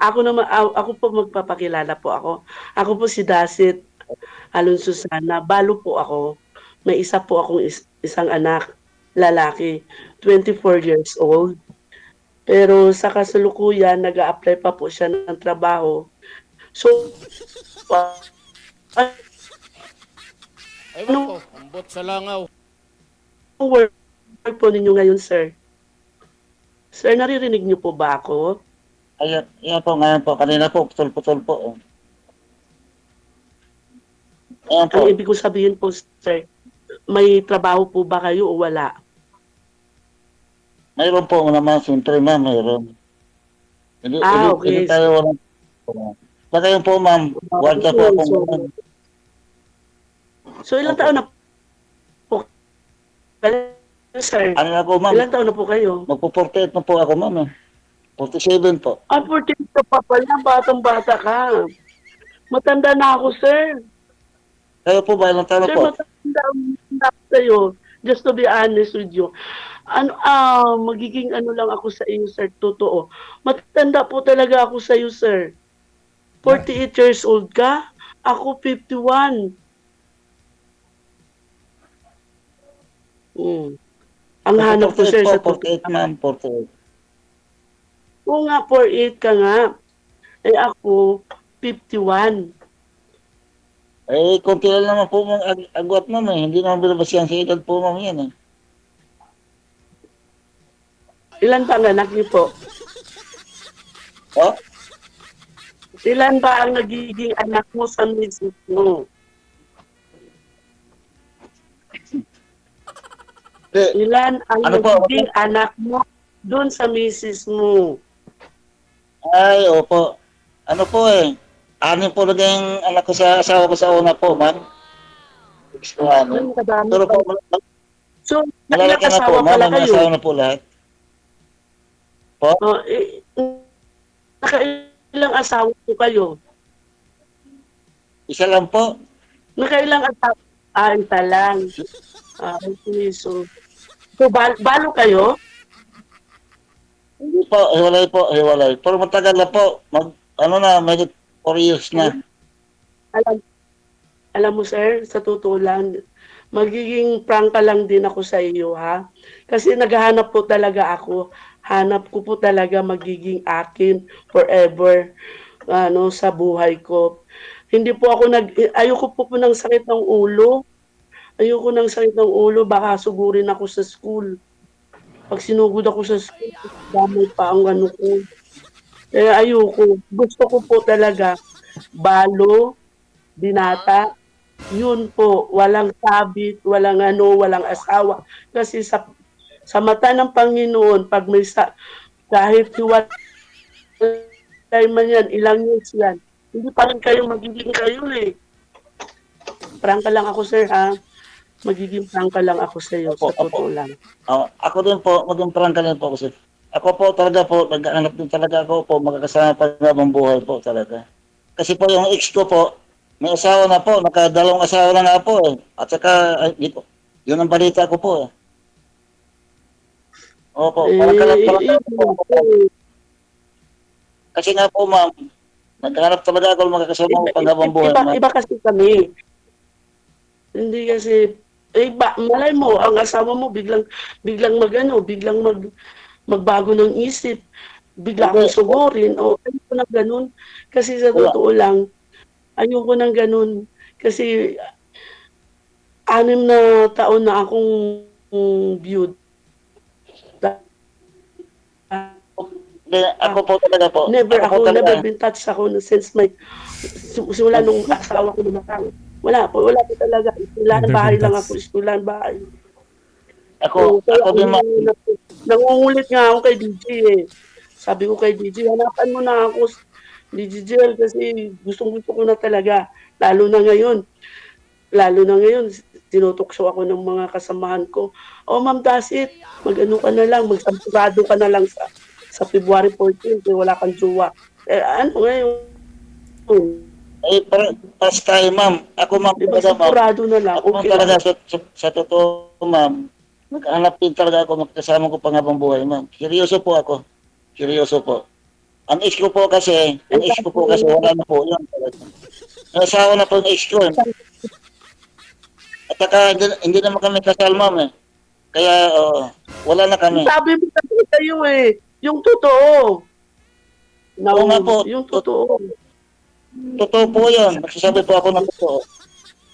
Ako po magpapakilala po ako. Ako po si Dasit Alonso Sana, balo po ako. May isa po akong isang anak, lalaki, 24 years old. Pero sa kasalukuyan, nag-a-apply pa po siya ng trabaho. So, Ewan ko, anong ambot sa langaw. work po ninyo ngayon, sir? Sir, naririnig niyo po ba ako? Ayan, yan po, ngayon po. Kanina po, putol-putol po. Ayan Ang po. ibig ko sabihin po, sir, may trabaho po ba kayo o wala? Mayroon po naman, siyempre ma'am, mayroon. Hindi Okay. tayo walang... Baka yun po ma'am, warda po ako ngayon. So, ilang Opo. taon na po kayo, sir? Ano na po ma'am, Ilang taon na po kayo? magpo-48 na po ako ma'am. 47 po. 14 ka pa pala, batang-bata ka. Matanda na ako, sir. Kayo po ba, ilang taon na Sir, po? matanda na ako sa'yo. Just to be honest with you. Magiging ano lang ako sa iyo, sir, totoo. Matanda po talaga ako sa iyo, sir. 48 years old ka? Ako 51. Ang hanap ko, sir, sa 48 ma'am, 48. Oo nga, 48 ka nga. Eh ako, 51. Eh, konti lang naman po mong agwat ma'am eh. Hindi naman bilabas yan sa edad po ma'am yan eh. Ilan ba ang anak niyo po? Oh? Ilan ba ang nagiging anak mo sa misis mo? Ilan ang Ano po? nagiging anak mo doon sa misis mo? Ay, opo. Ano po eh. Anim po naging anak ko sa asawa ko sa una po, ma'am. Gusto ano. Pero po, So, ilang malalaki na po, asawa ma'am. pala May mga kayo? asawa na po lahat. Po? Nakailang asawa po kayo? Isa lang po. Nakailang asawa? Isa lang. Okay, so balo kayo? Hindi po, hiwalay po, hiwalay. Pero matagal na po. May 4 years na. Alam mo, sir, sa totoo lang, magiging prangka lang din ako sa iyo, ha? Kasi naghahanap po talaga ako. Hanap ko po talaga magiging akin forever sa buhay ko. Hindi po ako ayoko po ng sakit ng ulo. Ayoko ng sakit ng ulo, baka sugurin ako sa school. Pag sinugod ako sa school, damay pa ang ano ko. Kaya ayoko. Gusto ko po talaga balo, binata, yun po, walang sabit, walang asawa. Kasi sa mata ng Panginoon, pag kahit hiwalay man yan, ilang years yan, hindi pa rin kayo magiging kayo eh. Prangka lang ako, sir, ha? Magiging prangka lang ako sa iyo, sa totoo lang. Ako din po, maging prangka din po ako, sir. Ako po talaga po, nag-aanap din talaga ako po, magkakasama pa ng buhay po talaga. Kasi po yung ex ko po, may asawa na po, nakadalawang asawa na nga po eh. At saka, dito, yun ang balita ko po eh. Opo, kasi nga po ma'am, naghanap talaga ako magkakasama ko panghabang buhay. Iba kasi kami. Hindi kasi, malay mo, ang asawa mo biglang magbago ng isip, bigla kang sugurin, o ayoko ng ganun. Kasi sa totoo lang, ayoko ng ganun. Kasi 6 na taon na akong viewed. Ako po talaga po. Never been touched ako since simula nung asawa ko lumakang. Wala po talaga. Iskulahan bahay lang ako, iskulahan bahay. Ako din Nangungulit nga ako kay DJ eh. Sabi ko kay DJ, hanapan mo na ako, DJ Jel, kasi gusto ko na talaga. Lalo na ngayon, tinutokso ako ng mga kasamahan ko. Ma'am Dasit, mag-ano ka na lang, magsampurado ka na lang sa February 14, wala kang jowa. Ano ngayon? Pas tayo, ma'am. Ako, ma'am, Diba, talaga, ma'am. sampurado na lang. Ako, Okay talaga, lang. sa totoo, ma'am, naghanap din talaga ako, magkasama ko panghabang buhay, ma'am. Seryoso po ako. Seryoso po. Ang ex ko po kasi, wala na po yun. May asawa na po yung ex ko. Eh. At saka hindi naman kami kasal, ma'am. Eh. Kaya wala na kami. Sabi mo kasi kayo eh, yung totoo. Oo nga po. Yung totoo. Totoo po yun. Nagsasabi po ako ng totoo.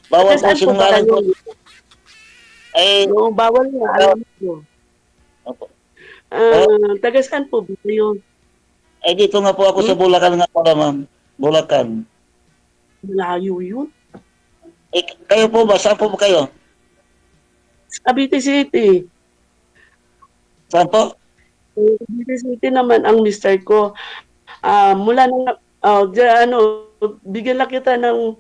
Bawal po Taga-saan po ba sinungaling po. kayo? Eh, Oo, bawal nga, alam mo. opo. Taga saan po ba kayo? Eh, dito nga po ako sa Bulacan nga pala, ma'am. Bulacan. Malayo yun. Eh, kayo po ba? Saan po ba kayo? Cavite City. Saan po? Cavite City naman ang mister ko. Mula nang, bigyan lang kita ng,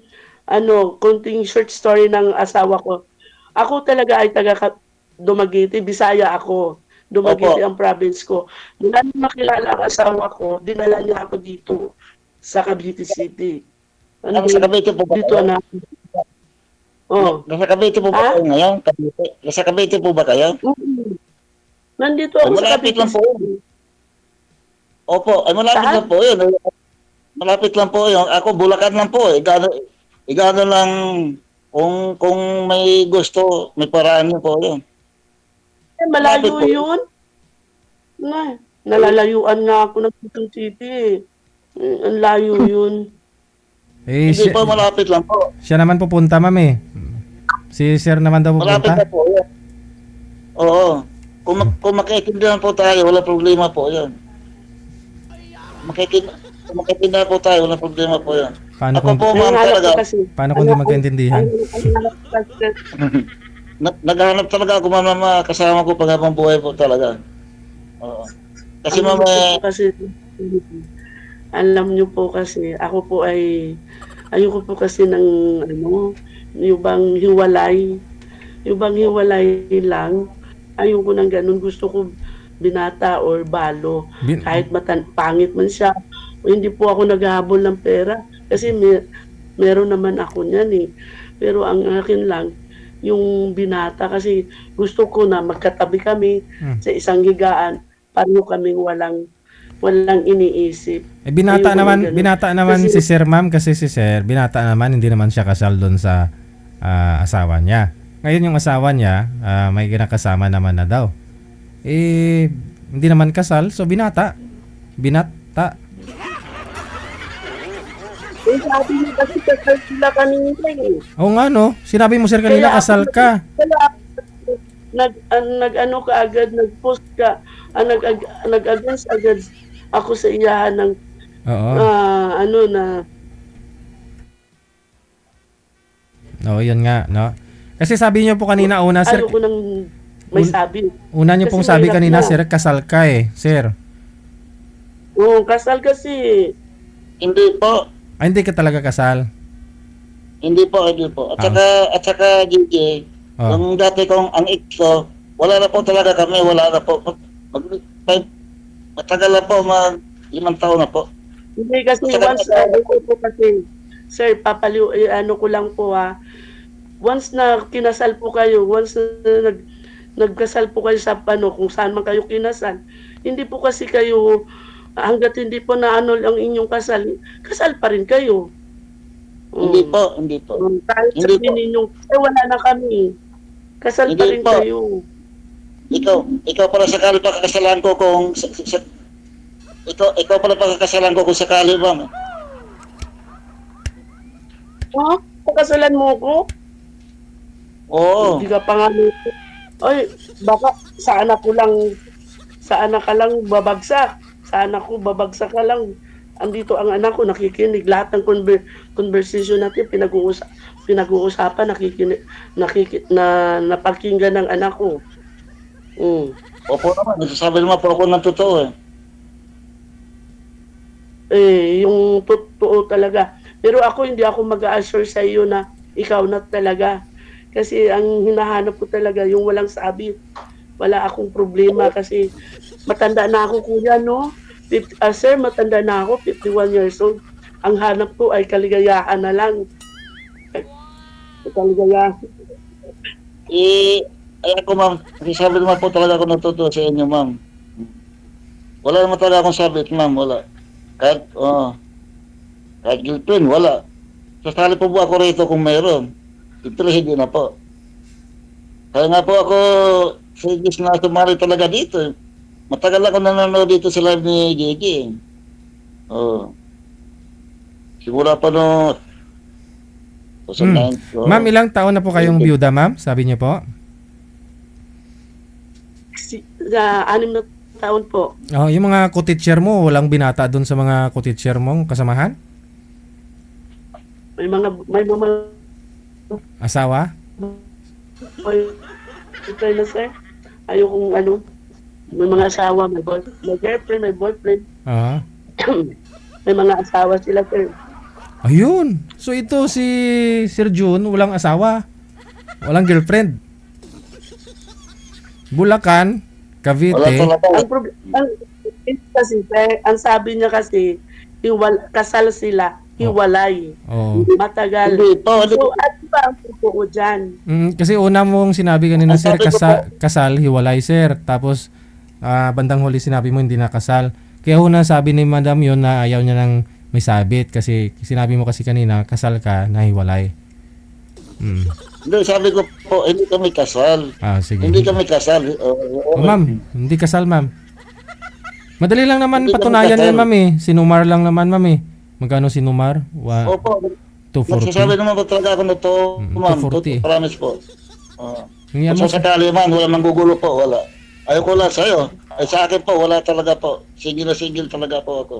konting short story ng asawa ko. Ako talaga ay taga Dumaguete, Bisaya ako. Dumaguete ang province ko. Mula nang makilala ang asawa ko, dinala niya ako dito sa Cavite City. Sa Cavite po ba Dito kayo? na. Oh. Nasa Cavite po ba kayo ngayon? Cavite? Nasa Cavite po ba kayo? Nandito ako sa Malapit Cavite lang po yun. City. Opo, ay malapit Saan? lang po yun. Malapit lang po yun. Ako, Bulacan lang po. Igano lang, kung may gusto, may paraan niyo po yun. Malapit Malayo po. yun. Nalalayuan nga ako ng Quezon City eh. Ang layo yun. Eh, Hindi po, malapit lang po. siya naman pupunta, ma'am eh. Si sir naman daw Malapit pupunta. na po yun. Oo. Kung makikindihan po tayo, wala problema po yun. Kung makikindihan po tayo, wala problema po yun. Paano Ako kung, po, ma'am, talaga. paano kung di magkaintindihan? Naghahanap talaga ako, ma'am, na kasama ko pag habang buhay po talaga. Oo. Kasi, ma'am, Kasi, alam niyo po kasi, ako po ay, ayoko po kasi ng, yung bang hiwalay lang. Ayoko ng ganun. Gusto ko binata or balo. Kahit pangit man siya. O hindi po ako naghahabol ng pera. Kasi meron naman ako niyan eh. Pero ang akin lang, yung binata kasi gusto ko na magkatabi kami sa isang higaan. Paano kaming walang iniisip. Eh, binata Ayoko naman, ng ganun. binata naman Kasi- si sir, ma'am, kasi si sir, binata naman, hindi naman siya kasal doon sa asawa niya. Ngayon yung asawa niya, may kinakasama naman na daw. Eh, hindi naman kasal, so binata. Binata. Eh, sabi niya kasi kasal sila kanina eh. Oo nga no, sinabi mo sir kanina Kaya kasal ako- ka. Kaya nag-ano ka agad, nag-post ka, nag-against agad ako sa iyahan ng Oo. Oo, yun nga, no. Kasi sabi niyo po kanina una sir, ayoko nang may sabi. una niyo kasi pong sabi mahirap kanina na. sir, kasal ka eh, sir. Oo, kasal kasi. hindi po. Hindi ka talaga kasal. Hindi po. At saka, JJ, Oh. yung dati kong, ang ex ko, wala na po talaga kami, wala na po. Matagal na po, 5 taon na po. Hindi kasi Saka- once, po kasi, sir, ko lang po once na kinasal po kayo, once na nagkasal po kayo sa kung saan man kayo kinasal, hindi po kasi kayo, hanggat hindi po na ang inyong kasal pa rin kayo. Hindi po. Kahit Hindi sabihin po. ninyong, wala na kami. Kasal pa Hindi rin po. kayo. Ikaw pala sakali pakakasalan ko kung ikaw pala pakakasalan ko kung sakali, ma'am. Pakasalan mo ko? Oo. Hindi ka pa nga ay, baka sa anak ka lang babagsak. Sa anak ko, babagsak ka lang. Andito ang anak ko, nakikinig. Lahat ng conversation natin, pinag-uusapan, napakinggan ng anak ko. Opo naman, nagsasabi naman po ako ng totoo eh. Yung totoo talaga. Pero ako, hindi ako mag-a-assure sa iyo na ikaw na talaga. Kasi ang hinahanap ko talaga, yung walang sabit. Wala akong problema kasi matanda na ako, kuya, no? Sir, matanda na ako, 51 years old. Ang hanap ko ay kaligayahan na lang. Kaligayahan. Ay ako, ma'am, nagsasabi naman po talaga ako ng totoo sa inyo, ma'am. Wala naman talaga akong sabit, ma'am, wala. Kahit girlfriend, wala. Sasali po ba ako rito kung mayroon? Ito hindi na po. Kaya nga po ako serious na sumali talaga dito. Matagal ako nanonood dito sa live ni Gigi. Oh. Sigura pa no 2009. Oh. Ma'am, ilang taon na po kayong byuda, ma'am? Sabi niyo po? 6 na taon po. Oh, yung mga co-teacher mo, walang binata doon sa mga co-teacher mong kasamahan? May mga Asawa? boyfriend na sir. Ayokong may mga asawa, may girlfriend, may boyfriend. Ah. May mga asawa sila sir. Ayun. So ito si Sir June, walang asawa. Walang girlfriend. Bulacan, Wala Cavite. talaga. Kasi sir, ang sabi niya kasi, kasal sila, hiwalay. Oh. Matagal. Hindi po. So, ano ba ang totoo dyan? Kasi una mong sinabi kanina, Ang sir, sabi ko kasal, hiwalay, sir. Tapos, bandang huli sinabi mo hindi nakasal. Kaya una sabi ni madam yun na ayaw niya ng may sabit. Kasi sinabi mo kasi kanina, kasal ka, nahiwalay. Hindi, sabi ko po, hindi kami kasal. Sige. Hindi kami kasal. Ma'am, hindi kasal, ma'am. Madali lang naman Hindi kami patunayan kasal. yan, ma'am eh. Sinumar lang naman, ma'am eh. Magkano sinumar? Opo. Nagsasabi 240. naman po talaga ako na to, ma'am. 240. Promise po. Tingnan mo, Kung sakali man, wala nang gugulo po, wala. Ayoko lang sa'yo. Ay sa akin po, wala talaga po. Single na single talaga po ako.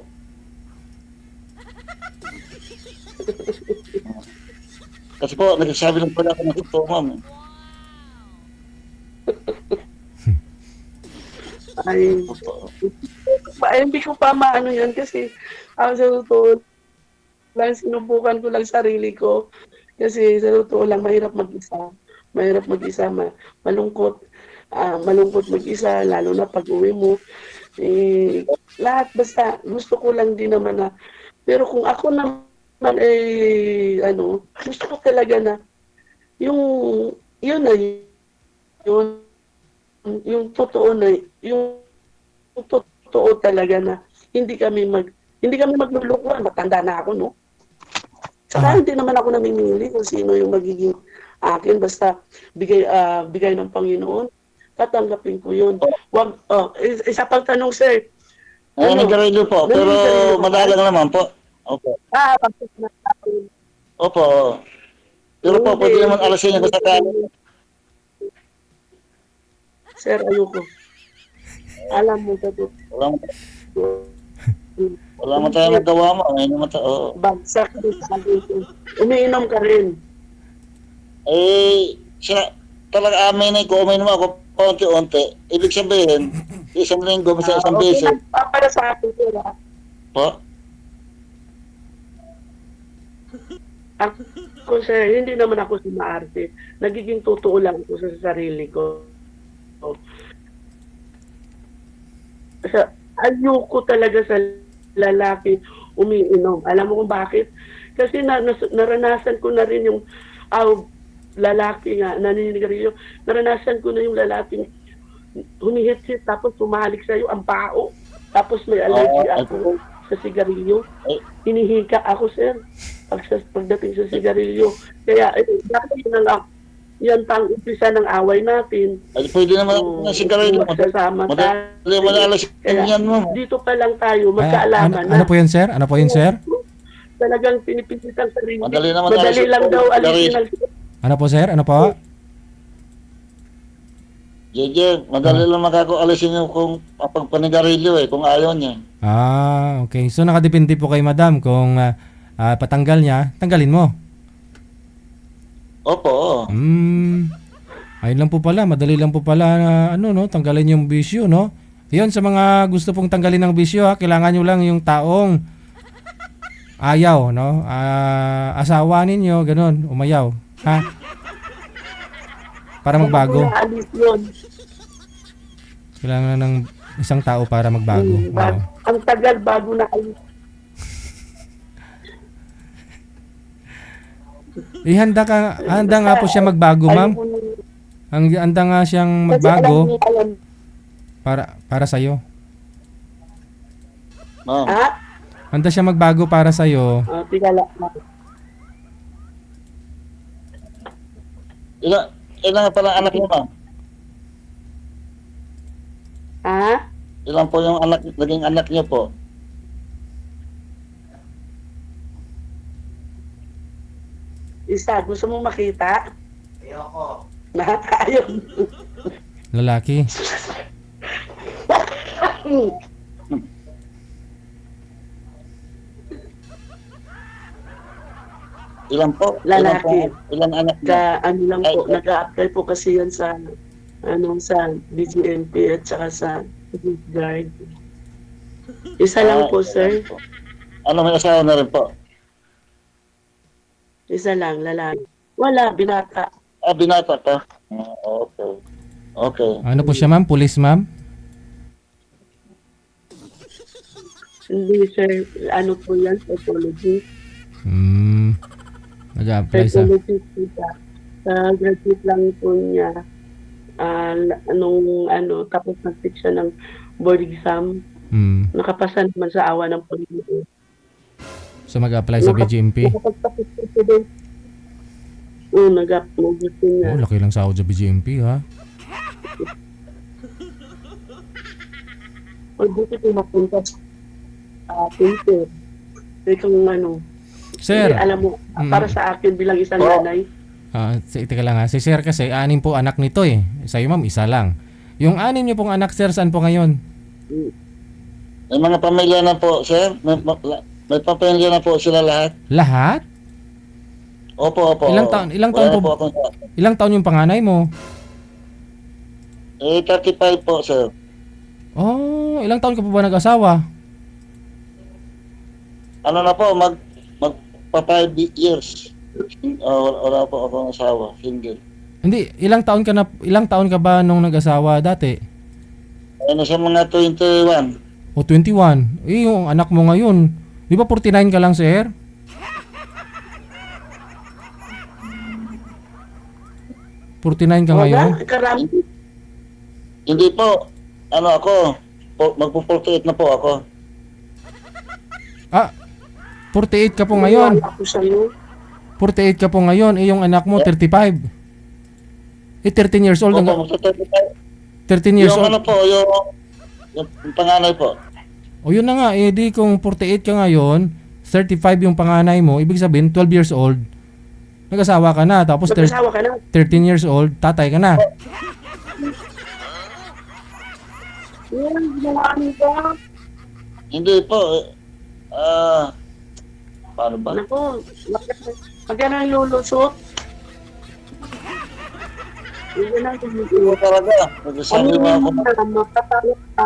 Kasi po, nagsasabi lang pala ako ng ito, ma'am. Ay, hindi ko pa maano yan kasi sa totoo lang, sinubukan ko lang sarili ko. Kasi sa totoo lang, mahirap mag-isa. Mahirap mag-isa, malungkot. Malungkot mag-isa, lalo na pag uwi mo. Lahat basta, gusto ko lang din naman na, pero kung ako naman gusto ko talaga na, yun na yun, yung totoo na, yung totoo talaga na, hindi kami maglulukuhan, matanda na ako, no? Saka hindi naman ako namimili kung sino yung magiging akin, basta bigay ng Panginoon, tatanggapin ko yun. Wag, isa pang tanong, sir. Nagarilyo po, pero Nagarilyo ka? madalang naman po. Opo. Pagkat na Opo. Pero po, pwede naman alasin niyo sa kanya. Sir, ayoko. Alam mo, totoo. Wala man tayo nagawa mo. Ngayon naman tayo. Bagsak din sa akin. Umiinom ka rin. Siya, talaga amin ko, uminom ako paunti-unti. Ibig sabihin, isang linggo, basta isang beses. Para sa akin, sir, Po? Ako, sir, hindi naman ako sumaarte. Nagiging totoo lang ako sa sarili ko. Ayoko talaga sa lalaki umiinom. Alam mo kung bakit? Kasi naranasan ko na rin yung lalaki nga, naninigarilyo. Naranasan ko na yung lalaki humihit-hit tapos tumalik sa'yo ang pao. Tapos may allergy ako sa sigarilyo. Hinihika ako, sir. Pagdating sa sigarilyo. Kaya, bakit yun na lang? Yan pang umpisa ng away natin. Ay, pwede naman na sigarilyo. Magsasama tayo. Madali alas yan mo. Dito pa lang tayo, magkaalaman na. Ano po yun, sir? Ano po yun, sir? Talagang pinipilit ang sarili. Madali naman Madali alas- lang daw alisin ang Ano po, sir? Ano po? Jeje, madali lang makako-alisin yung kung pagpanigarilyo kung ayaw niya. Okay. So, nakadepende po kay madam kung patanggal niya, tanggalin mo. Opo. Ayun lang po pala, madali lang po pala na tanggalin yung bisyo, no? Yun, sa mga gusto pong tanggalin ng bisyo, kailangan nyo lang yung taong ayaw, no? Asawa ninyo, ganun, umayaw, ha? Para magbago. alis yun. Kailangan ng isang tao para magbago. Oo. Ang tagal bago na alis. Handa nga po siya magbago, ma'am. Handa nga siyang magbago para sa iyo. Ma'am. Handa siya magbago para sa'yo. Tika lang. Ilan nga pala anak niyo, ma'am? Ha? Ilan po yung naging anak niyo po? Isa, gusto mo makita? Ayoko. Ayaw. Lalaki. Ilan po? Lalaki. Ilan anak niyo? Ano lang po, nag-a-apply po kasi yan sa sa BGMP at saka sa Coast Guard. Isa lang po, sir. Ano, may asawa na rin po? Isa lang, lalaki. Wala, binata. Binata pa. Okay. Okay. Ano po siya, ma'am? Pulis, ma'am? Hindi, sir. Ano po yan? Psychology. Nag-a-apply sa... Psychology po siya. Graduate lang po niya. Tapos nag-take siya ng board exam. Nakapasa naman sa awa ng Panginoon. So mag-apply sa BGMP? Nakapagtapos po siya din. Oo, nag-apply niya. Oh, laki lang sahod sa BGMP, ha? O dito po mapunta sa Pinter. Kung Sir, alam mo, para sa akin bilang isang nanay, teka lang ha. Si Sir kasi, 6 po anak nito eh. Sa'yo, ma'am, isa lang. Yung 6 niyo pong anak, Sir, saan po ngayon? May mga pamilya na po, sir. May pamilya na po sila lahat. Lahat? Opo. Ilang taon po? Ilang taon yung panganay mo? 35 po, sir. Oh, ilang taon ka pa ba nag-asawa? Ano na po, magpa 5 years. Wala po akong asawa, single. Hindi, ilang taon ka ba nung nag-asawa dati? Ano sa mga 21? O 21. Eh, yung anak mo ngayon, di ba 49 ka lang, Sir? $49 ka ngayon? karami. Hindi po. Ano ako, magpo-48 na po ako. 48 ka po ngayon. Ako sa'yo. 48 ka po ngayon. Eh, yung anak mo, 35. Eh, 13 years old. Opo, magsa-35. 13 years Yung old. ano po, yung panganay po. O yun na nga, eh di kung 48 ka ngayon, 35 yung panganay mo, ibig sabihin 12 years old, nag-asawa ka na, tapos Mag-asawa ka na. 13 years old, tatay ka na. Yan, ginawa nito. Hindi po. Paano ba? Naku, magkano ang lulusot? Hindi na Hindi talaga. Nagsasabi mo ako. Matatakot ka.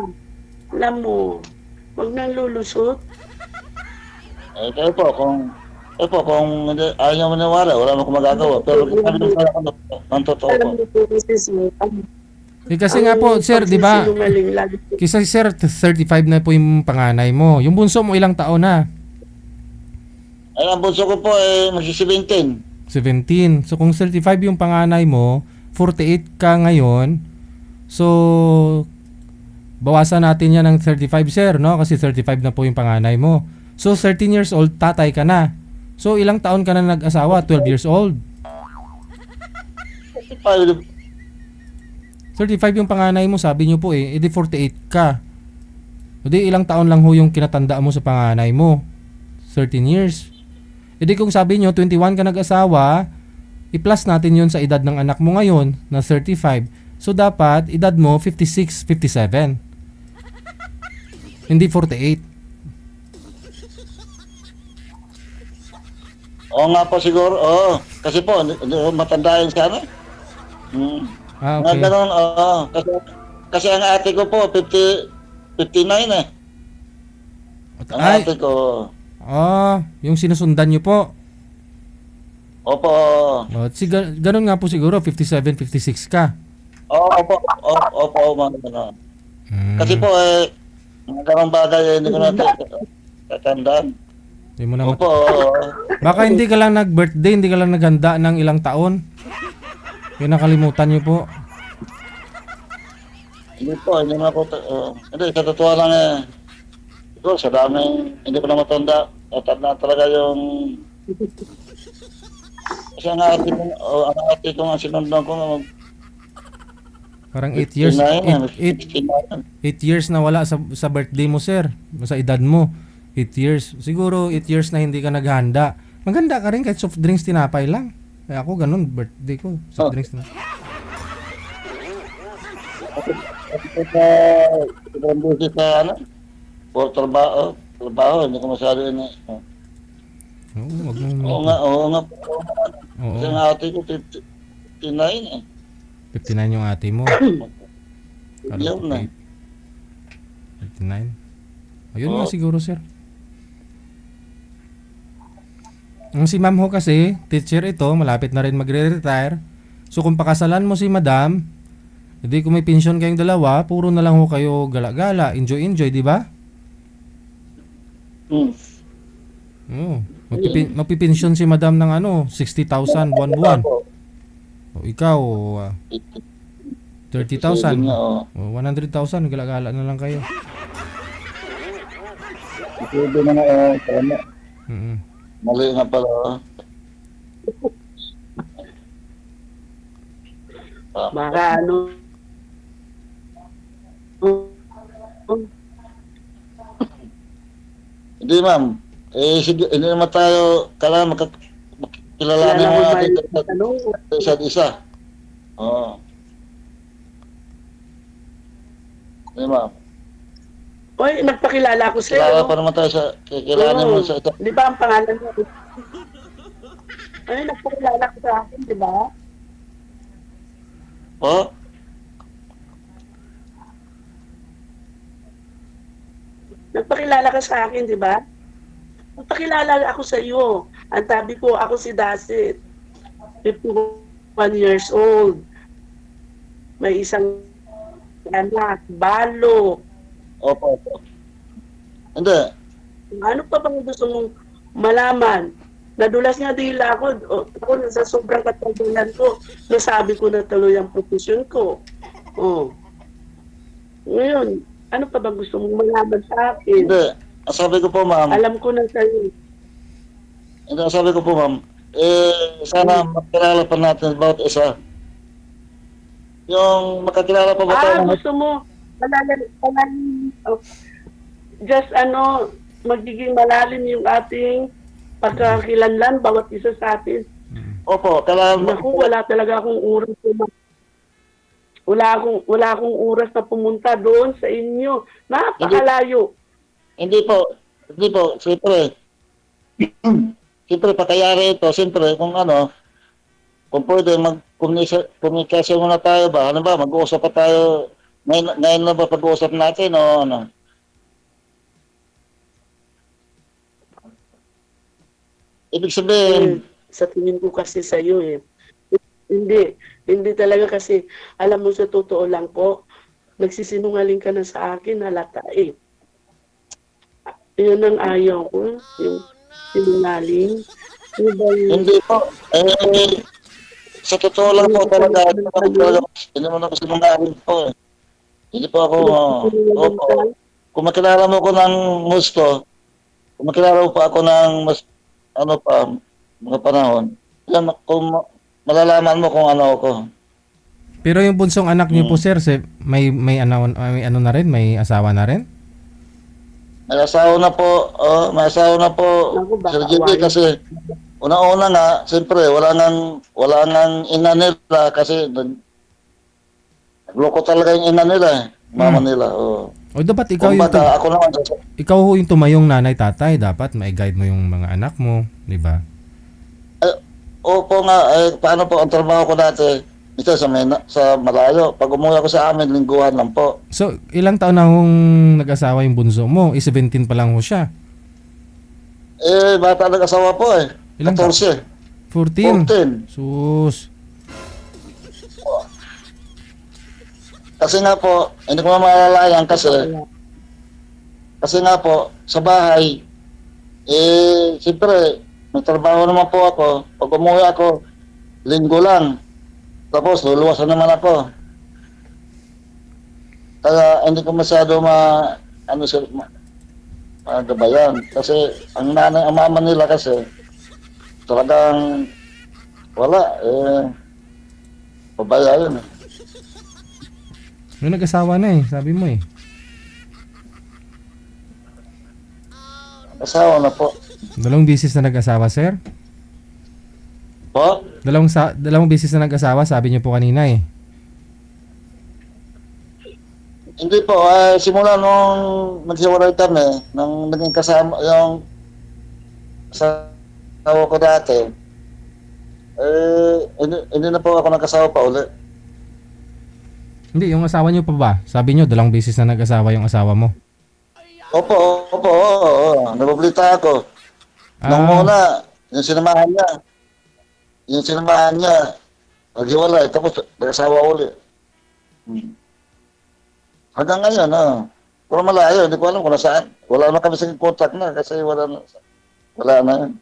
Alam mo, huwag nang lulusot. Kayo po, kung hindi, ayaw nyo maniwala, wala mo akong magagawa. Pero kung sabi mo ako ng totoo po. Alam mo po kasi Eh kasi nga po, sir, di ba? Kasi sir, 35 na po yung panganay mo. Yung bunso mo ilang taon na? Ay, ang bunso ko po magsi-17. 17. So kung 35 yung panganay mo, 48 ka ngayon, so bawasan natin yan ng 35, sir, no? Kasi 35 na po yung panganay mo. So 13 years old, tatay ka na. So ilang taon ka na nag-asawa? 12 years old. 35 yung panganay mo, sabi nyo po edi 48 ka. O di ilang taon lang ho yung kinatandaan mo sa panganay mo? 13 years. Edi kung sabi nyo 21 ka nag-asawa, i-plus natin yun sa edad ng anak mo ngayon na 35. So dapat edad mo 56, 57. Hindi 48. Oo nga po siguro. Oo. Kasi po, matanda yun sa ano. Okay. Nga ganun, oo. Kasi ang ate ko po, 59 eh. Ang Ay, ate ko. yung sinusundan nyo po. Opo. Ganun nga po siguro, 57, 56 ka. Opo, mga ganun. Kasi po mga ganun bagay, hindi ko na tatandaan. Hindi mo na Opo. Baka hindi ka lang nag-birthday, hindi ka lang naghanda ng ilang taon. Yung nakalimutan nyo po. Hindi po, hindi na po. Hindi, sa totoo lang So, sa dami, hindi ko na matanda. Matanda talaga yung... Kasi ang ate ko, ang ate ko nga sinundan ko, Parang 8 years, 59, 8 years na wala sa birthday mo, sir. Sa edad mo. 8 years. Siguro 8 years na hindi ka naghanda. Maganda ka rin kahit soft drinks tinapay lang. Kaya ako ganun, birthday ko. Soft drinks na. Ibang busi sa ano, for trabaho, hindi ko masyado yun eh. Oo, wag mo. Oo nga. Oo. Kasi ang ate ko, 59 eh. 59 yung ate mo. Kala Yun ko na. 59. Ayun nga siguro, sir. Ang si ma'am ho kasi, teacher ito, malapit na rin magre-retire. So kung pakasalan mo si madam, hindi kung may pensyon kayong dalawa, puro na lang ho kayo gala-gala, enjoy-enjoy, di ba? Hmm. Oo. Magpipensyon si madam ng ano, 60,000 buwan-buwan. O ikaw, 30,000. Nga, oh. O 100,000, gala-gala na lang kayo. Pwede na nga, tama. Mm. Mali nga pala. Baka ano, Hindi ma'am. Sige, hindi naman tayo kailangan makilalanin mo natin tanong, sa isa't isa. Oo. Hindi ma'am. oy, nagpakilala ko Kilala sa'yo. pa naman tayo sa kilalanin mo sa ito. Di ba ang pangalan mo? Ay, nagpakilala ko sa akin, di ba? Oh? Nagpakilala ka sa akin, di ba? Nagpakilala ako sa iyo. Ang tabi ko, ako si Dasit. 51 years old. May isang anak, balo. Opo. Hindi. Ano pa bang gusto mong malaman? Nadulas nga dila ako. Ako sa sobrang katagalan ko, nasabi ko na tuloy ang profesyon ko. Oh. Ngayon, ano pa bang gusto mong malaman sa akin? Hindi. Ang sabi ko po ma'am. Alam ko na sa'yo. Hindi, ang sabi ko po ma'am. Sana makilala pa natin about isa. Yung makakilala pa ba tayo? Gusto mo, just magiging malalim yung ating pagkakilanlan bawat isa sa atin. Opo, kailangan Naku, wala talaga akong oras. Wala akong oras na pumunta doon sa inyo. Napakalayo. Hindi po, siyempre. Siyempre, pakayari ito, siyempre, kung pwede, mag-communication muna tayo ba? Ano ba, mag-uusap pa tayo, ngayon na ba pag-uusap natin o ano? Ibig sabihin, Sa tingin ko kasi sa iyo Hindi talaga kasi, alam mo sa totoo lang po, nagsisinungaling ka na sa akin, halata eh. Yun ang ayaw ko, yung sinungaling. hindi po, sa totoo lang po talaga, hindi naman ako sinungaling po eh. Hindi po ako, opo. Kung makilala mo ko ng gusto, kung makilala mo pa ako ng mas, mga panahon, yan, kung malalaman mo kung ano ako. Pero yung bunsong anak niyo po, sir, may ano na rin, may asawa na rin? May asawa na po, Naku, baka Sir JB, awayin. kasi una-una nga, siyempre, wala nang ina nila kasi nagloko talaga yung ina nila eh, mama nila. Oh. O dapat ikaw yung Kumbaga, ako naman, ikaw ho yung tumayong nanay tatay, dapat mai-guide mo yung mga anak mo, di ba? opo nga, paano po ang trabaho ko dati? Ito sa malayo. Pag umuwi ako sa amin, lingguhan lang po. So, ilang taon na hong nag-asawa yung bunso mo? 17 pa lang ho siya. Bata nag-asawa po eh. Ilang 14. 14. 14. Sus. Kasi nga po, hindi ko malalayan kasi nga po, sa bahay, siyempre, may trabaho naman po ako. Pag umuwi ako, linggo lang. Tapos, luluwasan naman ako. Kaya, hindi ko masyado gabayan. Kasi ang nanay, ang mama nila kasi talagang wala, pabaya yun. Yung nag-asawa na sabi mo Asawa na po. Dalawang bisis na nag-asawa, sir? Po? Dalawang bisis na nag-asawa, sabi niyo po kanina Hindi po, simula nung naghiwalay kami, nang naging kasama yung asawa ko dati, hindi na po ako nagkasawa pa uli. Hindi, yung asawa niyo pa ba? Sabi niyo, dalawang bisis na nag-asawa yung asawa mo. Opo, oo. Nabablita ako. Nung muna, yung sinamahan niya, naghiwalay, tapos nag-asawa uli. Hanggang ngayon, pero malayo, hindi ko alam kung nasaan. Wala na kami sa contact na kasi wala na yun.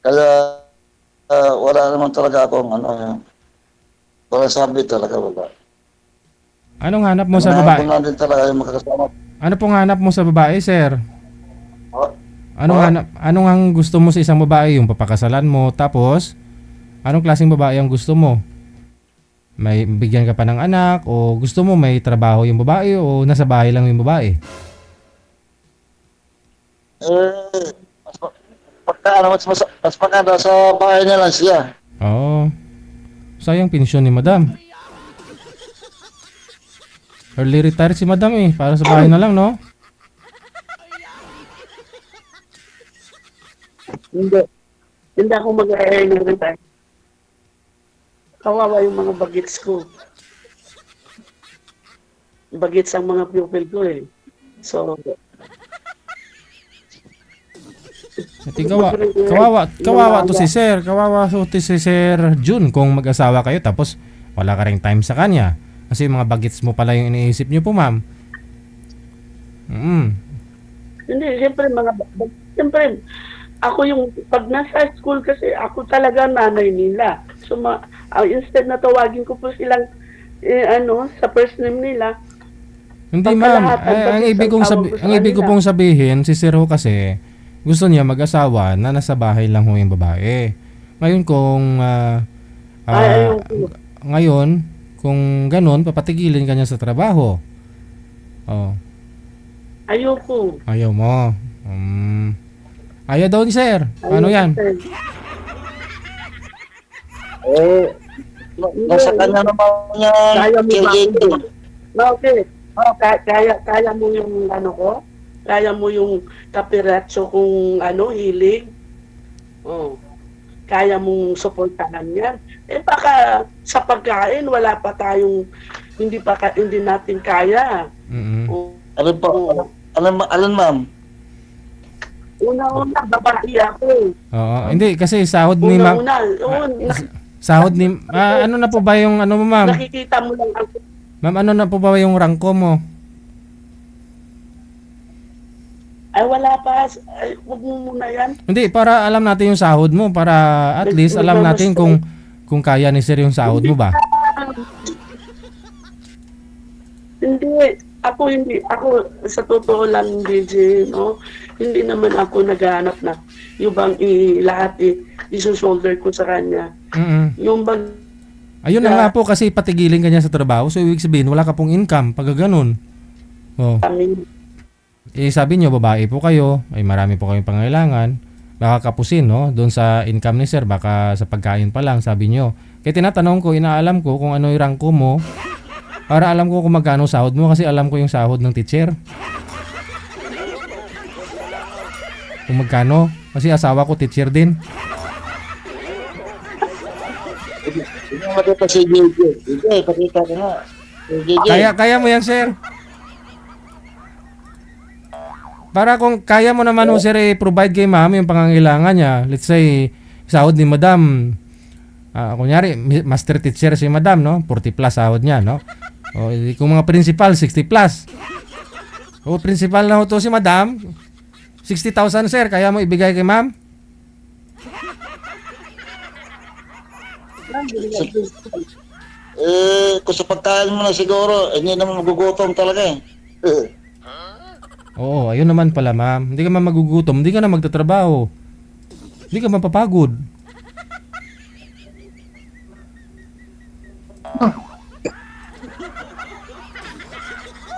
Kaya wala naman talaga akong wala sabi talaga, wala. Anong hanap mo sa babae? Kung din talaga yung makakasama. Ano pong hanap mo sa babae, sir? Oh, Anong ang gusto mo sa isang babae? Yung papakasalan mo, tapos anong klaseng babae ang gusto mo? May bigyan ka pa ng anak, o gusto mo may trabaho yung babae, o nasa bahay lang yung babae? mas maganda sa bahay niya lang siya. Oo. Sayang pensyon ni madam. Early retired si madam para sa bahay na lang, no? Hindi ako mag-earn ng retire. Kawawa yung mga bagets ko. Bagets ang mga pupil ko So, Kawawa to si Sir. Kawawa to si Sir June kung mag-asawa kayo tapos wala ka ring time sa kanya. Kasi mga bagets mo pala yung iniisip niyo po, ma'am. Hindi, siyempre, ako yung, pag nasa school kasi, ako talaga nanay nila. So, instead na tawagin ko po silang, sa first name nila. Hindi, ma'am. Ang ibig ko pong sabihin, si Sir ho kasi, gusto niya mag-asawa na nasa bahay lang ho yung babae. Ngayon kung ganun, papatigilin ka niya sa trabaho. Oh. Ayoko. Ayaw mo. Ayaw daw ni Sir. Ano yan? Nasa kanya naman yan. Kaya mo ba? Okay. Kaya mo yung ko? Kaya mo yung kapiratso kung hilig? Kaya mong suportahan yan. Baka sa pagkain, wala pa tayong, hindi natin kaya. Alin po? Alin, ma'am? Una-una, babae ako. Oo. Hindi, kasi sahod ni ma'am. Sahod ni, ano na po ba yung mo, ma'am? Nakikita mo lang ako. Ma'am, ano na po ba yung rangko mo? Ay, wala pa. Ay, huwag mo muna yan. Hindi, para alam natin yung sahod mo. Para at least alam natin kung kaya ni Sir yung sahod mo ba? Hindi. Ako, sa totoo lang, DJ, no? Hindi naman ako naghahanap na yung bang lahat isusolder ko sa kanya. Yung bang... Ayun na nga po, kasi patigilin ka niya sa trabaho. So, ibig sabihin, wala ka pong income pag ganun. Sabi niyo, babae po kayo, ay marami po kayong pangailangan. Baka kapusin, no? Doon sa income ni Sir, baka sa pagkain pa lang, sabi niyo. Kaya tinatanong ko, inaalam ko kung ano yung rangko mo, para alam ko kung magkano sahod mo, kasi alam ko yung sahod ng teacher. Kung magkano, kasi asawa ko teacher din. Hindi mo makita si JJ. JJ, pakita ko nga. JJ. Kaya mo yan, Sir. Para kung kaya mo naman Sir, provide kay ma'am yung pangangailangan niya. Let's say, sahod ni madam, kunyari, master teacher si madam, no? 40 plus sahod niya, no? O, kung mga principal, 60 plus. O, principal na to si madam, 60,000, Sir. Kaya mo ibigay kay ma'am? Kung sa pagkain mo na siguro, hindi naman magugutom talaga eh. Oo, ayun naman pala, ma'am. Hindi ka man magugutom, hindi ka na magtatrabaho. Hindi ka mapapagod.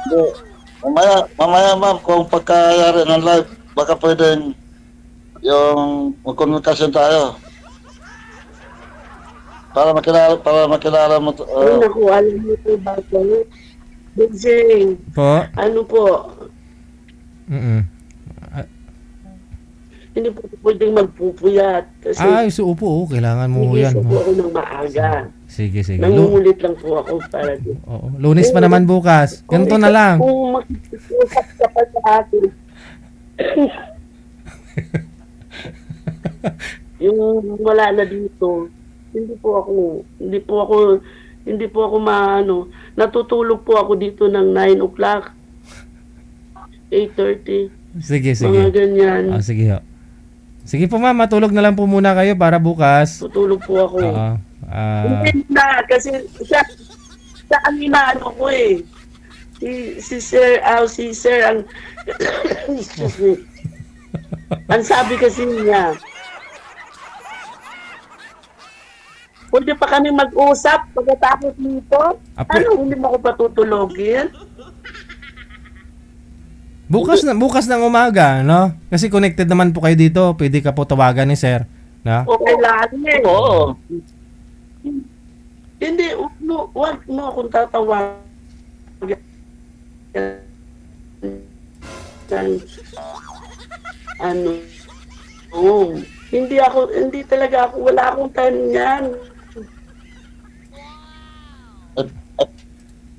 Hindi. Mamaya ma'am, kung pagkayari ng live, baka pwedeng yung magkomunikasyon tayo. Para makilala mo. Ay, naku, alam mo po ba ito? Bensing, Po? ano po, Mm. hindi po pwedeng magpupuyat. Kasi Ay, so upo, oh. Kailangan mo yan. gigising po ako ng maaga. Sige, sige. Nangungulit lang po ako para din. Oo. Lunes pa naman bukas. Ganito na lang. Kung makikipag ka pa sa akin, yung wala na dito, hindi po ako maano, natutulog po ako dito ng 9 o'clock, 8:30, Sige, mga sige. ganyan. Ah, sige ho. Sige po ma'am, matulog na lang po muna kayo para bukas. Tutulog po ako. Oo. Hindi na, kasi sa kanina ano ko eh. Si Sir ang excuse me. Ang sabi kasi niya, pwede pa kami mag-usap pagkatapos nito? Apo. Ano, hindi mo ko patutulogin? Bukas ng umaga, no? Kasi connected naman po kayo dito. Pwede ka po tawagan ni sir, no? Okay lang eh. Oo. Hindi, wag mo akong tatawagan. Ano, hindi talaga ako, wala akong time niyan.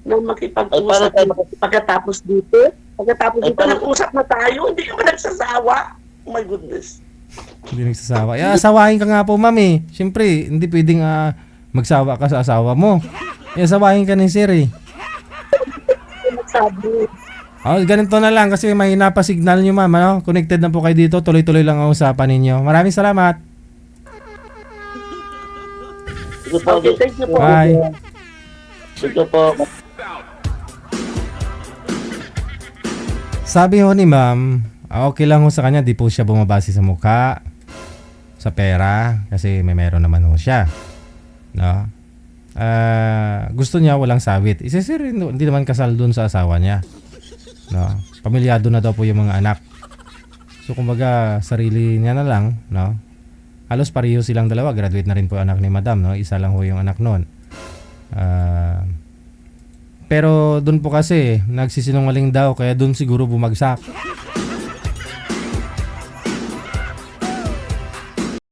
Na makipag-usap pagkatapos dito. Pagkatapos dito, nag-usap na tayo, hindi ka ba nagsasawa? Oh my goodness. Hindi nagsasawa. Asawahin ka nga po, ma'am eh. Siyempre, hindi pwedeng magsawa ka sa asawa mo. Asawahin ka ni sir eh. Sabi, Ganito na lang kasi mahina pa signal nyo, ma'am. Ano? Connected na po kayo dito. Tuloy-tuloy lang ang usapan ninyo. Maraming salamat. Sige po. okay, thank you po. Bye. Sige po. Sabi ho ni ma'am, okay lang ho sa kanya, di po siya bumabase sa mukha, sa pera, kasi meron naman ho siya. No? Gusto niya walang sawit. Isa sir, hindi naman kasal dun sa asawa niya. No? Pamilyado na daw po yung mga anak. So kumbaga, sarili niya na lang, no? Halos pareho silang dalawa, graduate na rin po yung anak ni madam, no? Isa lang ho yung anak noon. Pero doon po kasi nagsisinungaling daw kaya doon siguro bumagsak.